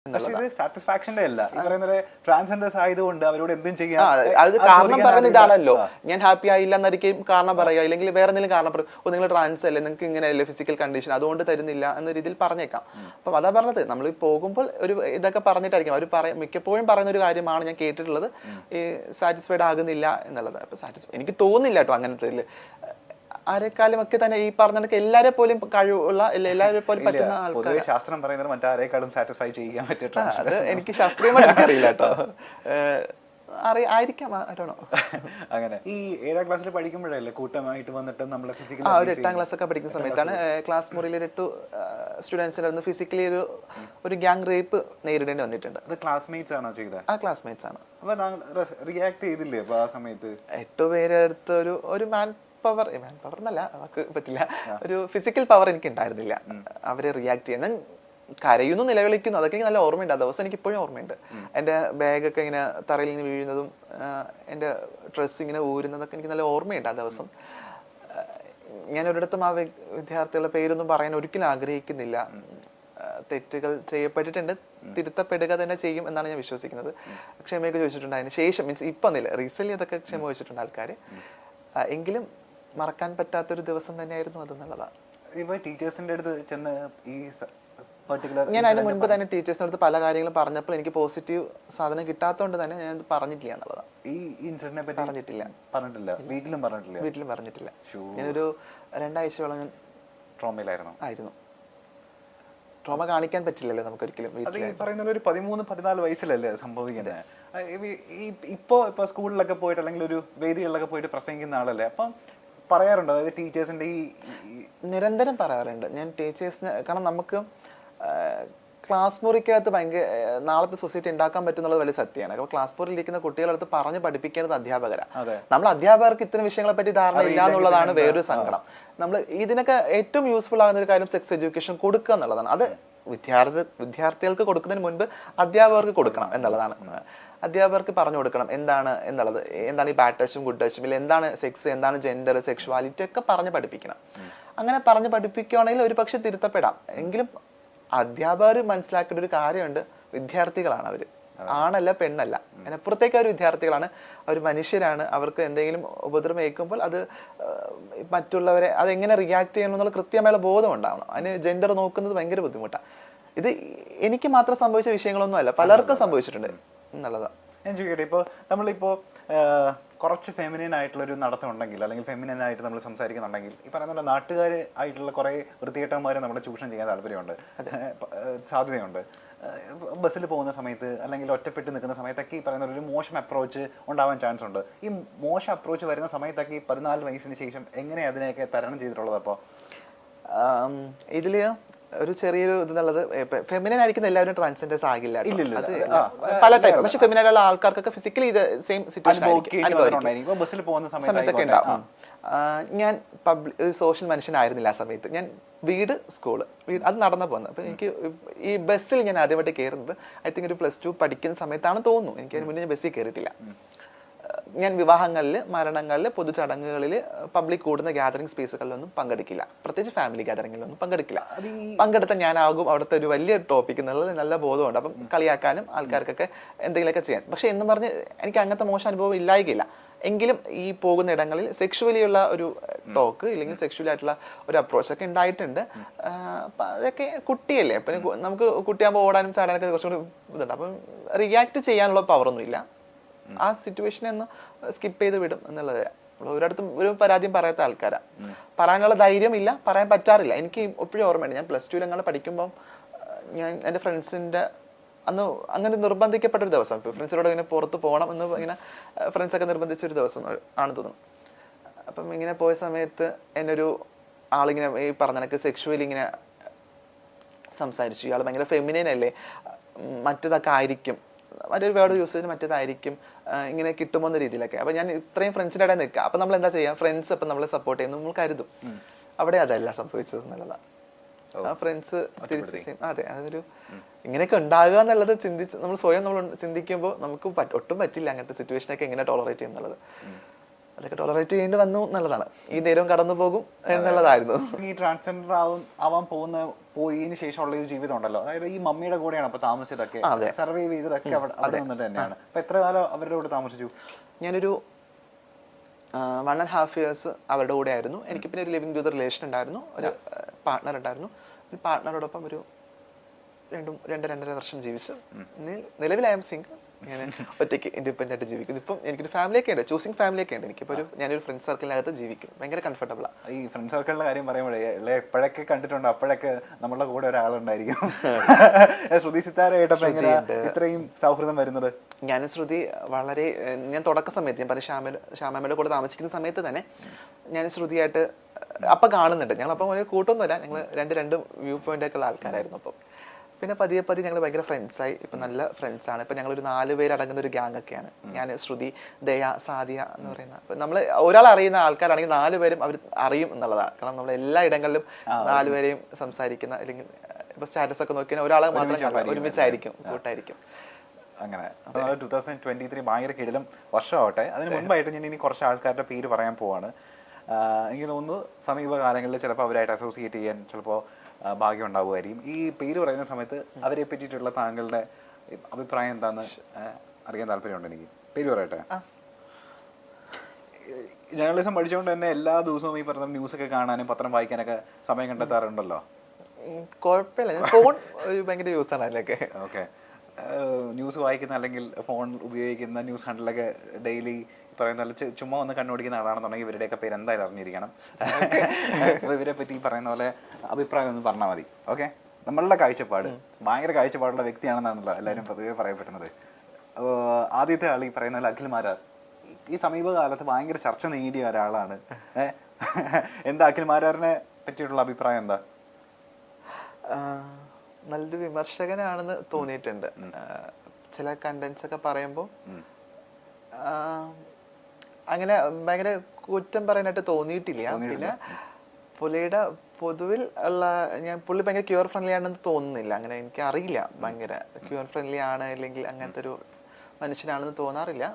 സാറ്റിസ്ഫാക്ഷന്റെ അല്ല ഈ പറയുന്നത് ട്രാൻസ്ജെൻഡേഴ്സ് ആയതുകൊണ്ട് അവരോട് എന്തും ചെയ്യാം. അത് കാരണം പറയുന്ന ഇതാണല്ലോ, ഞാൻ ഹാപ്പി ആയില്ല എന്നായിരിക്കും കാരണം പറയുക, അല്ലെങ്കിൽ വേറെ എന്തെങ്കിലും കാരണം പറയും, ഓ നിങ്ങൾ ട്രാൻസ് അല്ലേ, നിങ്ങൾക്ക് ഇങ്ങനെയല്ലേ ഫിസിക്കൽ കണ്ടീഷൻ, അതുകൊണ്ട് തരുന്നില്ല എന്ന രീതിയിൽ പറഞ്ഞേക്കാം. അപ്പം അതാ പറഞ്ഞത്, നമ്മൾ പോകുമ്പോൾ ഒരു ഇതൊക്കെ പറഞ്ഞിട്ടായിരിക്കും അവർ മിക്കപ്പോഴും പറയുന്ന ഒരു കാര്യമാണ് ഞാൻ കേട്ടിട്ടുള്ളത്, ഈ സാറ്റിസ്ഫൈഡ് ആകുന്നില്ല എന്നുള്ളത്. അപ്പൊ എനിക്ക് തോന്നുന്നില്ല കേട്ടോ അങ്ങനത്തെ ആരെക്കാളും ഒക്കെ തന്നെ ഈ പറഞ്ഞ എല്ലാരെ പോലും കഴിവുള്ള എല്ലാവരെ പോലും പറ്റുന്ന ആൾക്കാർ. ശാസ്ത്രം പറയുന്നത് മറ്റാരെക്കാളും സാറ്റിസ്ഫൈ ചെയ്യാൻ പറ്റില്ല. അത് എനിക്ക് ശാസ്ത്രീയമായി എനിക്കറിയില്ല കേട്ടോ, ആയിരിക്കാം. അങ്ങനെ ഈ 7ാം ക്ലാസ്സിൽ പഠിക്കുമ്പോഴല്ലേ കൂട്ടമായിട്ട് വന്നിട്ട് നമ്മളെ ഫിസിക്കലി ഒരു 8ാം ക്ലാസ് ഒക്കെ പഠിക്കുന്ന സമയത്താണ് ക്ലാസ് മുറിയിൽ 8 സ്റ്റുഡൻസിനായിരുന്നു ഫിസിക്കലി ഒരു ഗ്യാങ് റേപ്പ് നേരിടേണ്ടി വന്നിട്ടുണ്ട്. അത് ക്ലാസ്മേറ്റ്സ് ആണോ ചെയ്തത്? ആ ക്ലാസ്മേറ്റ്സ് ആണ്. അപ്പൊ റിയാക്ട് ചെയ്തില്ലേ അപ്പൊ ആ സമയത്ത്? 8 പേരെ അടുത്ത് ഒരു മാൻ പവർ എന്നല്ല, നമുക്ക് പറ്റില്ല, ഒരു ഫിസിക്കൽ പവർ എനിക്ക് ഉണ്ടായിരുന്നില്ല അവരെ റിയാക്ട് ചെയ്യാൻ. കരയുന്നു, നിലവിളിക്കുന്നു, അതൊക്കെ എനിക്ക് നല്ല ഓർമ്മയുണ്ട്. ആ ദിവസം എനിക്ക് ഇപ്പോഴും ഓർമ്മയുണ്ട്. എൻ്റെ ബാഗൊക്കെ ഇങ്ങനെ തറയിൽ നിന്ന് വീഴുന്നതും എൻ്റെ ഡ്രസ്സ് ഇങ്ങനെ ഊരുന്നതൊക്കെ എനിക്ക് നല്ല ഓർമ്മയുണ്ട് ആ ദിവസം. ഞാൻ ഒരിടത്തും ആ വിദ്യാർത്ഥികളുടെ പേരൊന്നും പറയാൻ ഒരിക്കലും ആഗ്രഹിക്കുന്നില്ല. തെറ്റുകൾ ചെയ്യപ്പെട്ടിട്ടുണ്ട്, തിരുത്തപ്പെടുക തന്നെ ചെയ്യും എന്നാണ് ഞാൻ വിശ്വസിക്കുന്നത്. ക്ഷമയൊക്കെ ചോദിച്ചിട്ടുണ്ട് അതിന് ശേഷം, മീൻസ് ഇപ്പം ഒന്നില്ല, റീസെന്റ് അതൊക്കെ ക്ഷമ ചോദിച്ചിട്ടുണ്ട് ആൾക്കാർ. എങ്കിലും മറക്കാൻ പറ്റാത്തൊരു ദിവസം തന്നെയായിരുന്നു അതെന്നുള്ളതാണ്. ഇപ്പൊ ടീച്ചേഴ്സിന്റെ അടുത്ത് ചെന്ന് ഈ ഞാൻ അതിന് മുൻപ് തന്നെ ടീച്ചേഴ്സിന്റെ അടുത്ത് പല കാര്യങ്ങളും പറഞ്ഞപ്പോൾ എനിക്ക് പോസിറ്റീവ് സാധനം കിട്ടാത്തതുകൊണ്ട് തന്നെ ഞാൻ പറഞ്ഞിട്ടില്ല എന്നുള്ളതാണ്. ഈ ഇൻസിഡന്റിനെ പറ്റി പറഞ്ഞിട്ടില്ല? വീട്ടിലും പറഞ്ഞിട്ടില്ല. ഞാനൊരു 2 ആഴ്ചയോളം ഞാൻ ട്രോമയിലായിരുന്നു. ട്രോമ കാണിക്കാൻ പറ്റില്ലല്ലോ നമുക്ക് ഒരിക്കലും. പറയുന്ന ഒരു 13-14 വയസ്സിലല്ലേ സംഭവിക്കുന്നത്. ഇപ്പൊ സ്കൂളിലൊക്കെ പോയിട്ട് അല്ലെങ്കിൽ ഒരു വേദികളിലൊക്കെ പോയിട്ട് പ്രസംഗിക്കുന്ന ആളല്ലേ, അപ്പം പറയാറുണ്ട്, അതായത് ടീച്ചേഴ്സിന്റെ ഈ നിരന്തരം പറയാറുണ്ട് ഞാൻ ടീച്ചേഴ്സിന്. കാരണം നമുക്ക് ക്ലാസ് മുറിക്കകത്ത് ഭയങ്കര നാളത്തെ സൊസൈറ്റി ഉണ്ടാക്കാൻ പറ്റുന്നുള്ളത് വലിയ സത്യമാണ്. അപ്പോൾ ക്ലാസ് മുറിയിൽ ഇരിക്കുന്ന കുട്ടികളടുത്ത് പറഞ്ഞ് പഠിപ്പിക്കേണ്ടത് അധ്യാപകരാണ്. നമ്മൾ അധ്യാപകർക്ക് ഇത്തരം വിഷയങ്ങളെ പറ്റി ധാരണ ഇല്ല എന്നുള്ളതാണ് വേറൊരു സങ്കടം. നമ്മൾ ഇതിനൊക്കെ ഏറ്റവും യൂസ്ഫുൾ ആകുന്ന ഒരു കാര്യം സെക്സ് എഡ്യൂക്കേഷൻ കൊടുക്കുക എന്നുള്ളതാണ്. അത് വിദ്യാർത്ഥികൾക്ക് കൊടുക്കുന്നതിന് മുൻപ് അധ്യാപകർക്ക് കൊടുക്കണം എന്നുള്ളതാണ്. അധ്യാപകർക്ക് പറഞ്ഞു കൊടുക്കണം എന്താണ് ഈ ബാഡ് ടച്ചും ഗുഡ് ടച്ചും, ഇല്ല എന്താണ് സെക്സ്, എന്താണ് ജെൻഡർ, സെക്ഷുവാലിറ്റി ഒക്കെ പറഞ്ഞ് പഠിപ്പിക്കണം. അങ്ങനെ പറഞ്ഞ് പഠിപ്പിക്കുകയാണെങ്കിൽ ഒരു പക്ഷെ തിരുത്തപ്പെടാം. എങ്കിലും അധ്യാപകർ മനസ്സിലാക്കേണ്ട ഒരു കാര്യമുണ്ട്, വിദ്യാർത്ഥികളാണ് അവര്, ആണല്ല പെണ്ണല്ല, അതിനപ്പുറത്തേക്ക് അവർ വിദ്യാർത്ഥികളാണ്, അവർ മനുഷ്യരാണ്. അവർക്ക് എന്തെങ്കിലും ഉപദ്രവം ഏൽക്കുമ്പോൾ അത് മറ്റുള്ളവരെ അതെങ്ങനെ റിയാക്ട് ചെയ്യണം എന്നുള്ള കൃത്യമായുള്ള ബോധം ഉണ്ടാവണം. അതിന് ജെൻഡർ നോക്കുന്നത് ഭയങ്കര ബുദ്ധിമുട്ടാണ്. ഇത് എനിക്ക് മാത്രം സംഭവിച്ച വിഷയങ്ങളൊന്നും അല്ല, പലർക്കും സംഭവിച്ചിട്ടുണ്ട് എന്നുള്ളതാണ്. ഞാൻ ചോദിക്കട്ടെ, ഇപ്പോൾ നമ്മളിപ്പോൾ കുറച്ച് ഫെമിനിൻ ആയിട്ടുള്ള ഒരു നടത്തം ഉണ്ടെങ്കിൽ, അല്ലെങ്കിൽ ഫെമിനിൻ ആയിട്ട് നമ്മൾ സംസാരിക്കുന്നുണ്ടെങ്കിൽ, ഈ പറയുന്ന നാട്ടുകാർ ആയിട്ടുള്ള കുറെ വൃത്തികെട്ടന്മാരെ നമ്മളെ ചൂഷണം ചെയ്യാൻ താല്പര്യമുണ്ട്, സാധ്യതയുണ്ട്. ബസ്സിൽ പോകുന്ന സമയത്ത് അല്ലെങ്കിൽ ഒറ്റപ്പെട്ട് നിൽക്കുന്ന സമയത്തൊക്കെ ഈ പറയുന്ന ഒരു മോശം അപ്രോച്ച് ഉണ്ടാവാൻ ചാൻസ് ഉണ്ട്. ഈ മോശം അപ്രോച്ച് വരുന്ന സമയത്തൊക്കെ ഈ 14 വയസ്സിന് ശേഷം എങ്ങനെ അതിനെയൊക്കെ തരണം ചെയ്തിട്ടുള്ളത്? അപ്പോൾ ഇതില് ഒരു ചെറിയൊരു ഇതുള്ളത്, ഫെമിനൻ ആയിരിക്കുന്ന എല്ലാവരും ട്രാൻസ്ജെൻഡേഴ്സ് ആകില്ല, പല ടൈപ്പ്. പക്ഷെ ഫെമിനൻ ഉള്ള ആൾക്കാർക്കൊക്കെ ഫിസിക്കലി ഇത് സെയിം സിറ്റുവേഷൻ ബസ്സിൽ പോകുന്ന സമയത്തൊക്കെ ഉണ്ടാവും. ഞാൻ സോഷ്യൽ മനുഷ്യനായിരുന്നില്ല ആ സമയത്ത്. ഞാൻ വീട് സ്കൂള് അത് നടന്നു പോകുന്നത്. അപ്പൊ എനിക്ക് ഈ ബസ്സിൽ ഞാൻ ആദ്യമായിട്ട് കയറുന്നത് ഐ തിങ്ക് ഒരു +2 പഠിക്കുന്ന സമയത്താണ് തോന്നുന്നു. എനിക്ക് അതിന് മുന്നേ ഞാൻ ബസ്സിൽ കയറിയിട്ടില്ല. ഞാൻ വിവാഹങ്ങളിൽ, മരണങ്ങളിൽ, പൊതുചടങ്ങുകളിൽ, പബ്ലിക് കൂടുന്ന ഗ്യാതറിംഗ് സ്പേസുകളിലൊന്നും പങ്കെടുക്കില്ല. പ്രത്യേകിച്ച് ഫാമിലി ഗ്യാതറിംഗിലൊന്നും പങ്കെടുക്കില്ല. പങ്കെടുത്ത ഞാനാകും അവിടുത്തെ ഒരു വലിയ ടോപ്പിക് എന്നുള്ളത് നല്ല ബോധമുണ്ട്. അപ്പം കളിയാക്കാനും ആൾക്കാർക്കൊക്കെ എന്തെങ്കിലുമൊക്കെ ചെയ്യാൻ. പക്ഷെ എന്നും പറഞ്ഞ് എനിക്ക് അങ്ങനത്തെ മോശം അനുഭവം ഇല്ലായില്ല. എങ്കിലും ഈ പോകുന്ന ഇടങ്ങളിൽ സെക്ഷുവലി ഉള്ള ഒരു ടോക്ക് ഇല്ലെങ്കിൽ സെക്ഷുവലി ആയിട്ടുള്ള ഒരു അപ്രോച്ച് ഒക്കെ ഉണ്ടായിട്ടുണ്ട്. അതൊക്കെ കുട്ടിയല്ലേ, അപ്പം നമുക്ക് കുട്ടിയാകുമ്പോൾ ഓടാനും ചാടാനൊക്കെ കുറച്ചുകൂടി ഇതുണ്ട്. അപ്പം റിയാക്ട് ചെയ്യാനുള്ള പവറൊന്നും ഇല്ല. ആ സിറ്റുവേഷനെ ഒന്ന് സ്കിപ്പ് ചെയ്ത് വിടും എന്നുള്ളത്. ഒരിടത്തും ഒരു പരാതിയും പറയാത്ത ആൾക്കാരാ. പറയാനുള്ള ധൈര്യം ഇല്ല, പറയാൻ പറ്റാറില്ല. എനിക്ക് എപ്പോഴും ഓർമ്മയുണ്ട്, ഞാൻ +2 ഞങ്ങൾ പഠിക്കുമ്പം ഞാൻ എൻ്റെ ഫ്രണ്ട്സിൻ്റെ അന്ന് അങ്ങനെ നിർബന്ധിക്കപ്പെട്ടൊരു ദിവസം, ഫ്രണ്ട്സിനോട് ഇങ്ങനെ പുറത്ത് പോകണം എന്ന് ഇങ്ങനെ ഫ്രണ്ട്സൊക്കെ നിർബന്ധിച്ചൊരു ദിവസം ആണെന്ന് തോന്നുന്നു. അപ്പം ഇങ്ങനെ പോയ സമയത്ത് എന്നൊരു ആളിങ്ങനെ ഈ പറഞ്ഞ കണക്ക് സെക്ഷുവലി ഇങ്ങനെ സംസാരിച്ചു. ഇയാൾ ഭയങ്കര ഫെമിനൈൻ അല്ലേ, മറ്റേതൊക്കെ ആയിരിക്കും, മറ്റൊരു വേർഡ് യൂസ് ചെയ്ത് മറ്റേതായിരിക്കും, ഇങ്ങനെ കിട്ടുമോ എന്ന രീതിയിലൊക്കെ. അപ്പൊ ഞാൻ ഇത്രയും ഫ്രണ്ട്സിൻ്റെ ഇടയിൽ നിൽക്കുക. അപ്പൊ നമ്മൾ എന്താ ചെയ്യാം, ഫ്രണ്ട്സ് അപ്പം നമ്മളെ സപ്പോർട്ട് ചെയ്യുന്നു നമ്മൾ കരുതും. അവിടെ അതല്ല സംഭവിച്ചത് എന്നുള്ളതാണ്. ആ ഫ്രണ്ട്സ് തിരിച്ച് അതെ, അതൊരു ഇങ്ങനെയൊക്കെ ഉണ്ടാകുക എന്നുള്ളത് നമ്മൾ സ്വയം നമ്മൾ ചിന്തിക്കുമ്പോൾ നമുക്ക് ഒട്ടും പറ്റില്ല അങ്ങനത്തെ സിറ്റുവേഷനൊക്കെ എങ്ങനെ ടോളറേറ്റ് ചെയ്യുന്നുള്ളത്. അതൊക്കെ ടോളറേറ്റ് ചെയ്യേണ്ടി വന്നു എന്നുള്ളതാണ്. ഈ നേരവും കടന്നു പോകും എന്നുള്ളതായിരുന്നു. ഈ ട്രാൻസ്ജെൻഡർ ആവാൻ പോയതിനു ശേഷമുള്ള ഒരു ജീവിതം ഉണ്ടല്ലോ, അതായത് ഈ മമ്മിയുടെ കൂടെയാണ് അപ്പൊ താമസിച്ചതൊക്കെ, സർവൈവ് ചെയ്തതൊക്കെ അവിടെ നിന്നിട്ട് തന്നെയാണ്. അപ്പൊ എത്ര കാലം അവരുടെ കൂടെ താമസിച്ചു? ഞാനൊരു 1.5 years അവരുടെ കൂടെ ആയിരുന്നു. എനിക്ക് പിന്നെ ഒരു ലിവിങ് ടു റിലേഷൻ ഉണ്ടായിരുന്നു, ഒരു പാർട്ട്ണർ ഉണ്ടായിരുന്നു. ഒരു പാർട്ട്ണറോടൊപ്പം ഒരു 2-2.5 വർഷം ജീവിച്ചു. നിലവിൽ ഐ എം സിംഗിൾ. ഞാൻ ഒറ്റയ്ക്ക് ഇൻഡിപെൻഡന്റ് ആയിട്ട് ജീവിക്കുന്നു. ഇപ്പം എനിക്കൊരു ഫാമിലിയൊക്കെ ഉണ്ട്, ചൂസിങ് ഫാമിലിയൊക്കെ ഉണ്ട്. എനിക്കിപ്പോൾ ഞാനൊരു ഫ്രണ്ട് സർക്കിളിനകത്ത് ജീവിക്കും, ഭയങ്കര കംഫർട്ടബിളാണ്. ഈ ഫ്രണ്ട് സർക്കിളിന്റെ കാര്യം പറയുമ്പോഴേ എപ്പോഴൊക്കെ കണ്ടിട്ടുണ്ട് അപ്പോഴൊക്കെ നമ്മളുടെ കൂടെ ഒരാളുണ്ടായിരിക്കും. ശ്രുതി സിത്താരയായിട്ടപ്പോ ഇത്രയും സൗഹൃദം വരുന്നത്? ഞാൻ ശ്രുതി വളരെ, ഞാൻ തുടക്ക സമയത്ത് ഞാൻ പറയും ശ്യാമയുടെ കൂടെ താമസിക്കുന്ന സമയത്ത് തന്നെ ഞാൻ ശ്രുതിയായിട്ട് അപ്പൊ കാണുന്നുണ്ട്. ഞങ്ങളപ്പം ഒരു കൂട്ടൊന്നുമില്ല, ഞങ്ങൾ രണ്ട് വ്യൂ പോയിന്റ് ഒക്കെ ഉള്ള ആൾക്കാരായിരുന്നു. അപ്പം പിന്നെ പതിയെ ഞങ്ങൾ ഭയങ്കര ഫ്രണ്ട്സായി. ഇപ്പൊ നല്ല ഫ്രണ്ട്സാണ്. ഇപ്പൊ ഞങ്ങളൊരു 4 പേര് അടങ്ങുന്ന ഒരു ഗ്യാങ് ഒക്കെയാണ്. ഞാൻ, ശ്രുതി, ദയ, സാദിയ എന്ന് പറയുന്ന. നമ്മൾ ഒരാൾ അറിയുന്ന ആൾക്കാരാണെങ്കിൽ 4 പേരും അവർ അറിയും എന്നുള്ളതാണ്. കാരണം നമ്മൾ എല്ലാ ഇടങ്ങളിലും 4 പേരെയും സംസാരിക്കുന്ന, അല്ലെങ്കിൽ ഇപ്പൊ സ്റ്റാറ്റസ് ഒക്കെ നോക്കിയാൽ ഒരാളെ മാത്രം ഒരുമിച്ചായിരിക്കും, കൂട്ടായിരിക്കും. അങ്ങനെ 2023 ഭയങ്കര കിടിലം വർഷമാവട്ടെ. അതിന് മുൻപായിട്ട് ഞാൻ ഇനി കുറച്ച് ആൾക്കാരുടെ പേര് പറയാൻ പോവാണ്. എനിക്ക് തോന്നുന്നു സമീപകാലങ്ങളിൽ ചിലപ്പോൾ അവരായിട്ട് അസോസിയേറ്റ് ചെയ്യാൻ ചിലപ്പോൾ ഭാഗ്യം ഉണ്ടാവുമായിരിക്കും. ഈ പേര് പറയുന്ന സമയത്ത് അവരെ പറ്റിയിട്ടുള്ള താങ്കളുടെ അഭിപ്രായം എന്താന്ന് അറിയാൻ താല്പര്യമുണ്ട് എനിക്ക്. പേര് പറയട്ടെ. ജേർണലിസം പഠിച്ചുകൊണ്ട് തന്നെ എല്ലാ ദിവസവും ഈ പറഞ്ഞ ന്യൂസൊക്കെ കാണാനും പത്രം വായിക്കാനൊക്കെ സമയം കണ്ടെത്താറുണ്ടല്ലോ? കുഴപ്പമില്ല, ഫോൺ ഭയങ്കര യൂസ് ആണ് അതിലൊക്കെ. ഓക്കെ. ന്യൂസ് വായിക്കുന്ന അല്ലെങ്കിൽ ഫോൺ ഉപയോഗിക്കുന്ന ന്യൂസ് ഹണ്ടിലൊക്കെ ഡെയിലി പറയുന്ന പോലെ ചുമ്മാ ഒന്ന് കണ്ണോടിക്കുന്ന ആളാണെന്നുണ്ടെങ്കിൽ ഇവരുടെയൊക്കെ പേര് എന്തായാലും അറിഞ്ഞിരിക്കണം. അപ്പോൾ ഇവരെ പറ്റി പറയുന്ന പോലെ അഭിപ്രായം ഒന്ന് പറഞ്ഞാൽ മതി. ഓക്കെ. നമ്മളുടെ കാഴ്ചപ്പാട് ഭയങ്കര കാഴ്ചപ്പാടുള്ള വ്യക്തിയാണെന്നാണല്ലോ എല്ലാവരും പൊതുവെ പറയപ്പെടുന്നത്. ആദ്യത്തെ ആൾ ഈ പറയുന്ന പോലെ അഖിൽ മാരാർ ഈ സമീപകാലത്ത് ഭയങ്കര ചർച്ച നേടിയ ഒരാളാണ്. എന്താ അഖിൽ മാരാറിനെ പറ്റിയിട്ടുള്ള അഭിപ്രായം എന്താ? നല്ലൊരു വിമർശകനാണെന്ന് തോന്നിയിട്ടുണ്ട്. ചില കണ്ടന്റ്സ് ഒക്കെ പറയുമ്പോൾ അങ്ങനെ ഭയങ്കര കുറ്റം പറയാനായിട്ട് തോന്നിയിട്ടില്ല. പിന്നെ പുള്ളിയുടെ പൊതുവിൽ ഉള്ള പുള്ളി ഭയങ്കര ക്യൂർ ഫ്രണ്ട്ലി ആണെന്ന് തോന്നുന്നില്ല. അങ്ങനെ എനിക്ക് അറിയില്ല ഭയങ്കര ക്യൂർ ഫ്രണ്ട്ലി ആണ് അല്ലെങ്കിൽ അങ്ങനത്തെ ഒരു മനുഷ്യനാണെന്ന് തോന്നാറില്ല.